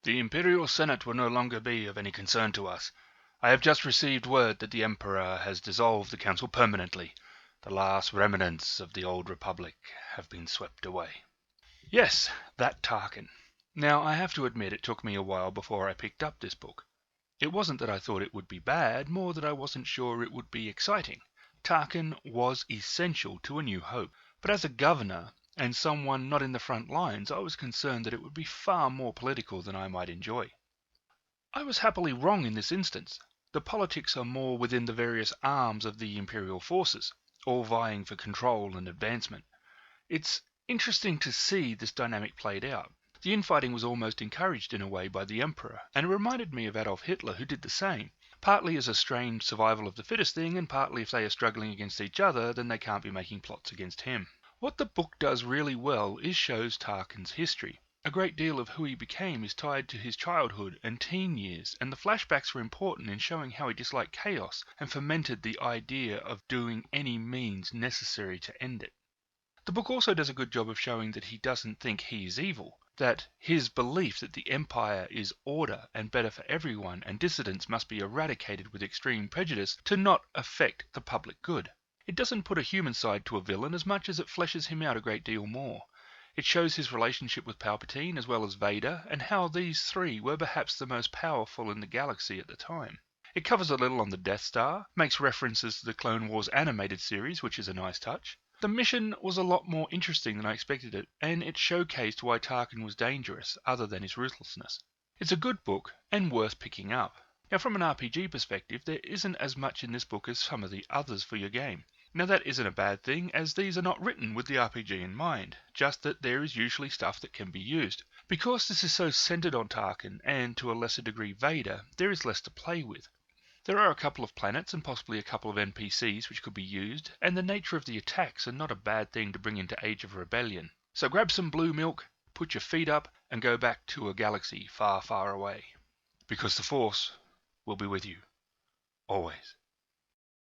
The Imperial Senate will no longer be of any concern to us. I have just received word that the Emperor has dissolved the Council permanently. The last remnants of the old Republic have been swept away. Yes, that Tarkin. Now, I have to admit it took me a while before I picked up this book. It wasn't that I thought it would be bad, more that I wasn't sure it would be exciting. Tarkin was essential to A New Hope, but as a governor and someone not in the front lines, I was concerned that it would be far more political than I might enjoy. I was happily wrong in this instance. The politics are more within the various arms of the Imperial forces, all vying for control and advancement. It's interesting to see this dynamic played out. The infighting was almost encouraged in a way by the Emperor, and it reminded me of Adolf Hitler, who did the same, partly as a strained survival of the fittest thing, and partly if they are struggling against each other, then they can't be making plots against him. What the book does really well is shows Tarkin's history. A great deal of who he became is tied to his childhood and teen years, and the flashbacks are important in showing how he disliked chaos and fomented the idea of doing any means necessary to end it. The book also does a good job of showing that he doesn't think he is evil, that his belief that the Empire is order and better for everyone and dissidents must be eradicated with extreme prejudice to not affect the public good. It doesn't put a human side to a villain as much as it fleshes him out a great deal more. It shows his relationship with Palpatine as well as Vader, and how these three were perhaps the most powerful in the galaxy at the time. It covers a little on the Death Star, makes references to the Clone Wars animated series, which is a nice touch. The mission was a lot more interesting than I expected it, and it showcased why Tarkin was dangerous, other than his ruthlessness. It's a good book, and worth picking up. Now, from an RPG perspective, there isn't as much in this book as some of the others for your game. Now, that isn't a bad thing, as these are not written with the RPG in mind, just that there is usually stuff that can be used. Because this is so centered on Tarkin, and to a lesser degree Vader, there is less to play with. There are a couple of planets and possibly a couple of NPCs which could be used, and the nature of the attacks are not a bad thing to bring into Age of Rebellion. So grab some blue milk, put your feet up, and go back to a galaxy far, far away. Because the Force will be with you, always.